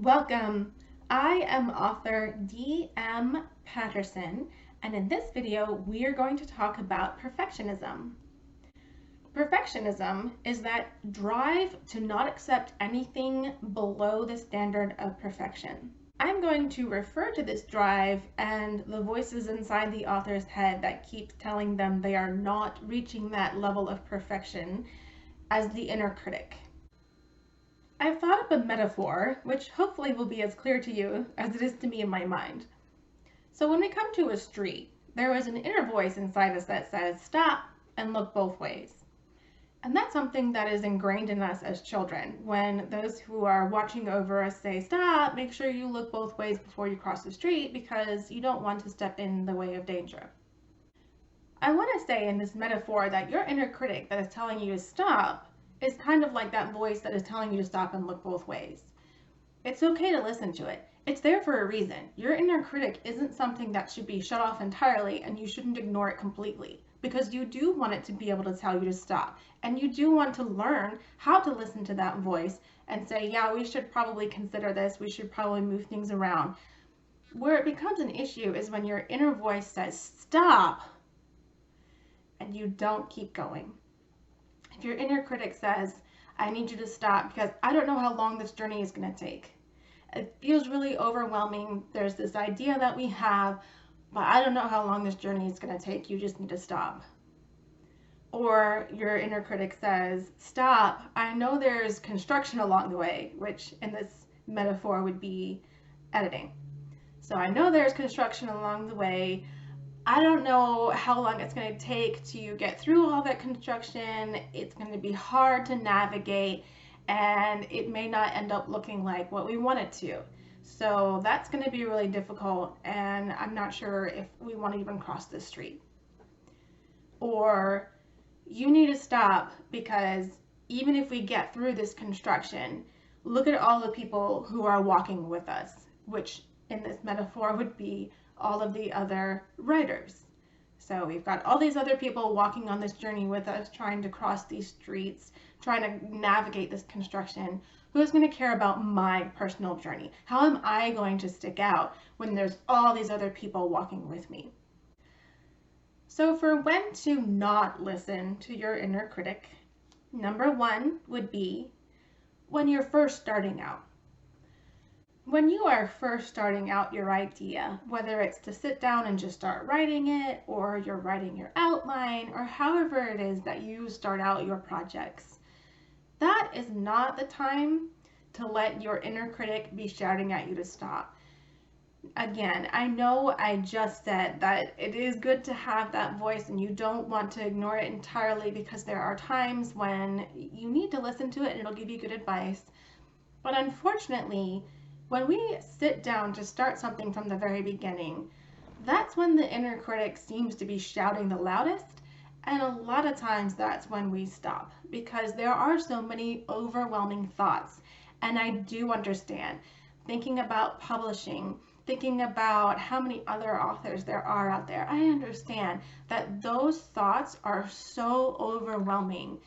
Welcome! I am author D.M. Patterson, and in this video, we are going to talk about perfectionism. Perfectionism is that drive to not accept anything below the standard of perfection. I'm going to refer to this drive and the voices inside the author's head that keeps telling them they are not reaching that level of perfection as the inner critic. I've thought up a metaphor, which hopefully will be as clear to you as it is to me in my mind. So when we come to a street, there is an inner voice inside us that says, stop and look both ways. And that's something that is ingrained in us as children. When those who are watching over us say, stop, make sure you look both ways before you cross the street because you don't want to step in the way of danger. I want to say in this metaphor that your inner critic that is telling you to stop is kind of like that voice that is telling you to stop and look both ways. It's okay to listen to it. It's there for a reason. Your inner critic isn't something that should be shut off entirely, and you shouldn't ignore it completely, because you do want it to be able to tell you to stop, and you do want to learn how to listen to that voice and say, yeah, we should probably consider this, we should probably move things around. Where it becomes an issue is when your inner voice says stop and you don't keep going. If your inner critic says, I need you to stop because I don't know how long this journey is going to take. It feels really overwhelming. There's this idea that we have, but I don't know how long this journey is going to take. You just need to stop. Or your inner critic says, stop. I know there's construction along the way, which in this metaphor would be editing. So I know there's construction along the way. I don't know how long it's going to take to get through all that construction. It's going to be hard to navigate, and it may not end up looking like what we want it to. So that's going to be really difficult, and I'm not sure if we want to even cross this street. Or you need to stop because even if we get through this construction, look at all the people who are walking with us, which in this metaphor would be all of the other writers. So we've got all these other people walking on this journey with us, trying to cross these streets, trying to navigate this construction. Who's going to care about my personal journey? How am I going to stick out when there's all these other people walking with me? So for when to not listen to your inner critic, number one would be when you're first starting out. When you are first starting out your idea, whether it's to sit down and just start writing it, or you're writing your outline, or however it is that you start out your projects, that is not the time to let your inner critic be shouting at you to stop. Again, I know I just said that it is good to have that voice and you don't want to ignore it entirely because there are times when you need to listen to it and it'll give you good advice. But unfortunately, when we sit down to start something from the very beginning, that's when the inner critic seems to be shouting the loudest, and a lot of times that's when we stop because there are so many overwhelming thoughts. And I do understand, thinking about publishing, thinking about how many other authors there are out there, I understand that those thoughts are so overwhelming.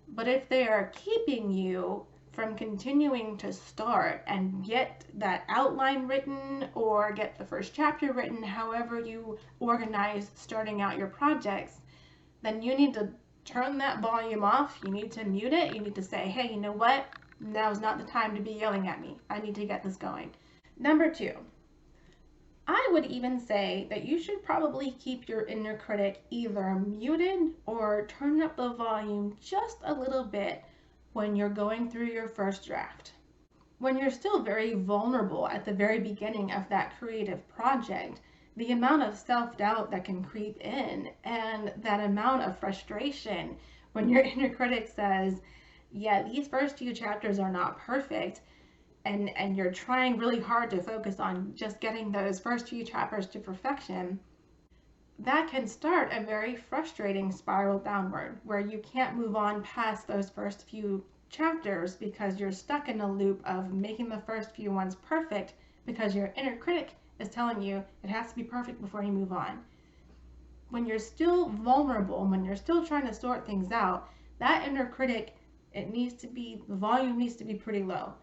But if they are keeping you from continuing to start and get that outline written or get the first chapter written, however you organize starting out your projects, then you need to turn that volume off. You need to mute it. You need to say, hey, you know what? Now's not the time to be yelling at me. I need to get this going. Number two, I would even say that you should probably keep your inner critic either muted or turn up the volume just a little bit when you're going through your first draft. When you're still very vulnerable at the very beginning of that creative project, the amount of self-doubt that can creep in and that amount of frustration when your inner critic says, yeah, these first few chapters are not perfect, and you're trying really hard to focus on just getting those first few chapters to perfection, that can start a very frustrating spiral downward where you can't move on past those first few chapters because you're stuck in a loop of making the first few ones perfect because your inner critic is telling you it has to be perfect before you move on. When you're still vulnerable, when you're still trying to sort things out, that inner critic, the volume needs to be pretty low.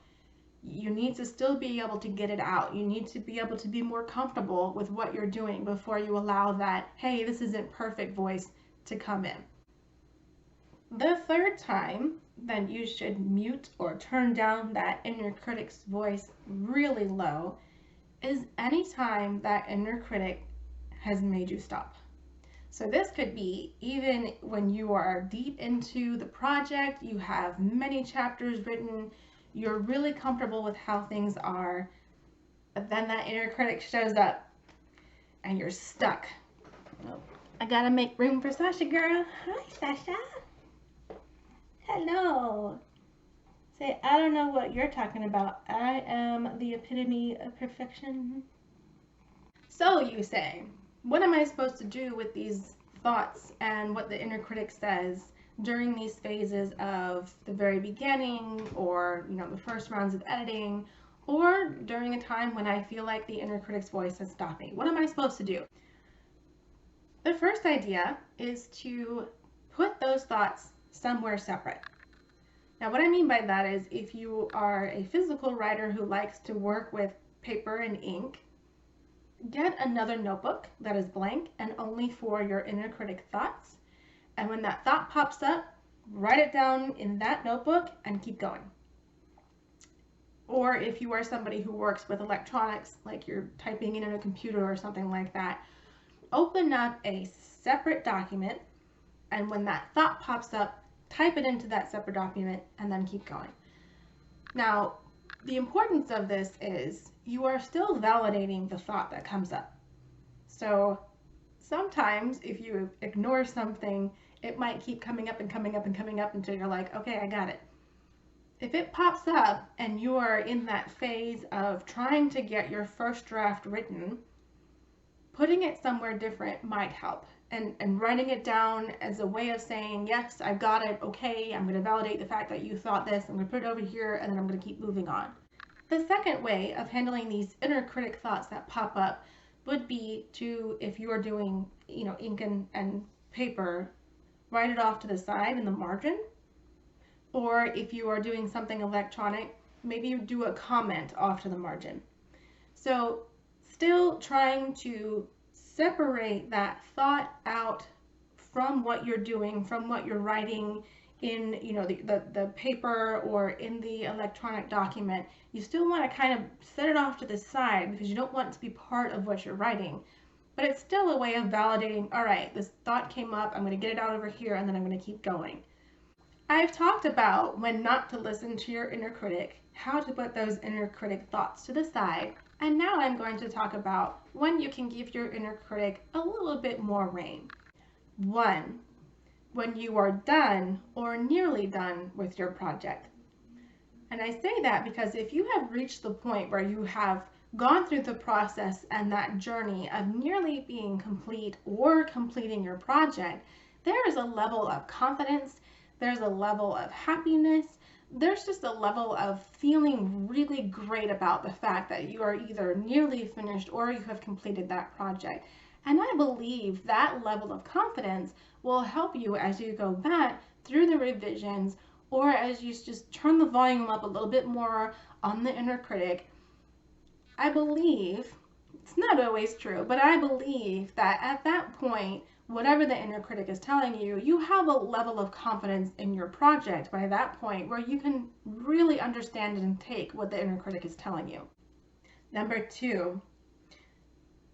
You need to still be able to get it out. You need to be able to be more comfortable with what you're doing before you allow that, hey, this isn't perfect voice to come in. The third time, then you should mute or turn down that inner critic's voice really low is anytime that inner critic has made you stop. So this could be even when you are deep into the project, you have many chapters written, you're really comfortable with how things are, but then that inner critic shows up and you're stuck. Oh, I gotta make room for Sasha, girl. Hi, Sasha. Hello. Say, I don't know what you're talking about. I am the epitome of perfection. So you say, what am I supposed to do with these thoughts and what the inner critic says during these phases of the very beginning, or the first rounds of editing, or during a time when I feel like the inner critic's voice has stopped me? What am I supposed to do? The first idea is to put those thoughts somewhere separate. Now, what I mean by that is, if you are a physical writer who likes to work with paper and ink, get another notebook that is blank and only for your inner critic thoughts. And when that thought pops up, write it down in that notebook and keep going. Or if you are somebody who works with electronics, like you're typing in a computer or something like that, open up a separate document, and when that thought pops up, type it into that separate document and then keep going. Now, the importance of this is you are still validating the thought that comes up. So sometimes if you ignore something, it might keep coming up and coming up and coming up until you're like, okay, I got it. If it pops up and you are in that phase of trying to get your first draft written, putting it somewhere different might help. And writing it down as a way of saying, yes, I've got it, okay, I'm going to validate the fact that you thought this, I'm going to put it over here, and then I'm going to keep moving on. The second way of handling these inner critic thoughts that pop up would be to, if you are doing, ink and paper, write it off to the side in the margin. Or if you are doing something electronic, maybe you do a comment off to the margin. So still trying to separate that thought out from what you're doing, from what you're writing in the paper or in the electronic document. You still want to kind of set it off to the side because you don't want it to be part of what you're writing. But it's still a way of validating, all right, this thought came up, I'm going to get it out over here, and then I'm going to keep going. I've talked about when not to listen to your inner critic, how to put those inner critic thoughts to the side, and now I'm going to talk about when you can give your inner critic a little bit more rein. 1, when you are done or nearly done with your project. And I say that because if you have reached the point where you have gone through the process and that journey of nearly being complete or completing your project, there is a level of confidence, there's a level of happiness, there's just a level of feeling really great about the fact that you are either nearly finished or you have completed that project. And I believe that level of confidence will help you as you go back through the revisions, or as you just turn the volume up a little bit more on the inner critic. I believe, it's not always true, but I believe that at that point, whatever the inner critic is telling you, you have a level of confidence in your project by that point where you can really understand and take what the inner critic is telling you. Number 2,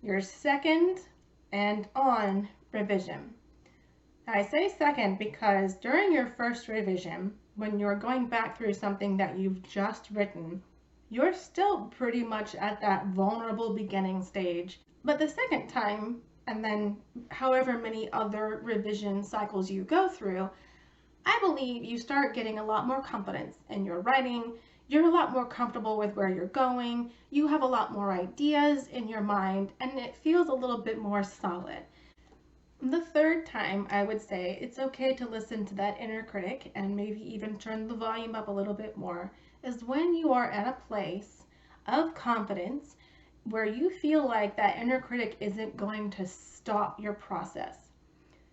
your second and on revision. I say second because during your first revision, when you're going back through something that you've just written, you're still pretty much at that vulnerable beginning stage. But the second time, and then however many other revision cycles you go through, I believe you start getting a lot more confidence in your writing. You're a lot more comfortable with where you're going. You have a lot more ideas in your mind, and it feels a little bit more solid. The third time, I would say it's okay to listen to that inner critic and maybe even turn the volume up a little bit more, is when you are at a place of confidence where you feel like that inner critic isn't going to stop your process.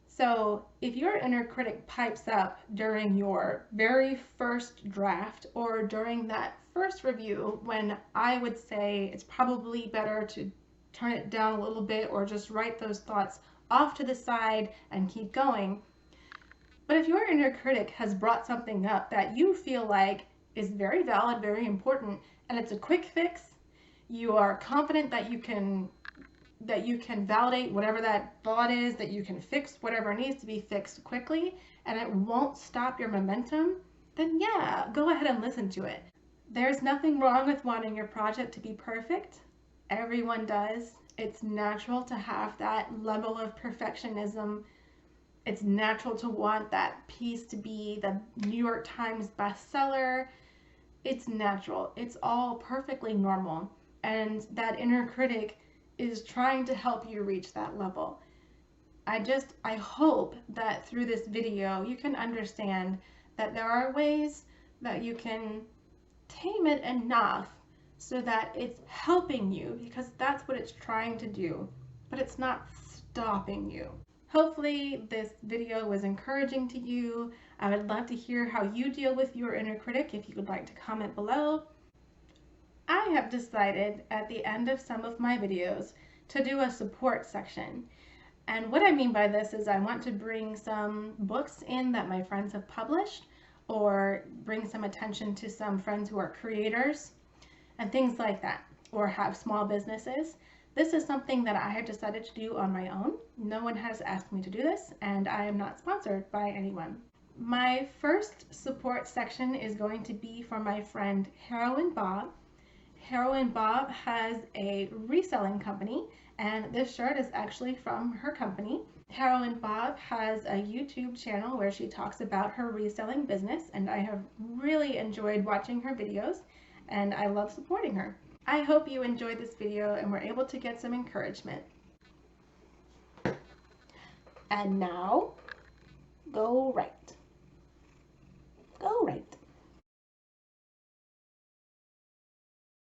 So if your inner critic pipes up during your very first draft or during that first review, when I would say it's probably better to turn it down a little bit or just write those thoughts off to the side and keep going. But if your inner critic has brought something up that you feel like is very valid, very important, and it's a quick fix, you are confident that you can validate whatever that thought is, that you can fix whatever needs to be fixed quickly, and it won't stop your momentum, then yeah, go ahead and listen to it. There's nothing wrong with wanting your project to be perfect. Everyone does. It's natural to have that level of perfectionism. It's natural to want that piece to be the New York Times bestseller. It's natural. It's all perfectly normal. And that inner critic is trying to help you reach that level. I hope that through this video you can understand that there are ways that you can tame it enough so that it's helping you, because that's what it's trying to do, but it's not stopping you. Hopefully this video was encouraging to you. I would love to hear how you deal with your inner critic. If you would like to comment below. I have decided at the end of some of my videos to do a support section. And what I mean by this is I want to bring some books in that my friends have published, or bring some attention to some friends who are creators and things like that, or have small businesses. This is something that I have decided to do on my own. No one has asked me to do this, and I am not sponsored by anyone. My first support section is going to be for my friend Heroin Bob. Heroin Bob has a reselling company, and this shirt is actually from her company. Heroin Bob has a YouTube channel where she talks about her reselling business, and I have really enjoyed watching her videos, and I love supporting her. I hope you enjoyed this video and were able to get some encouragement. And now, go right.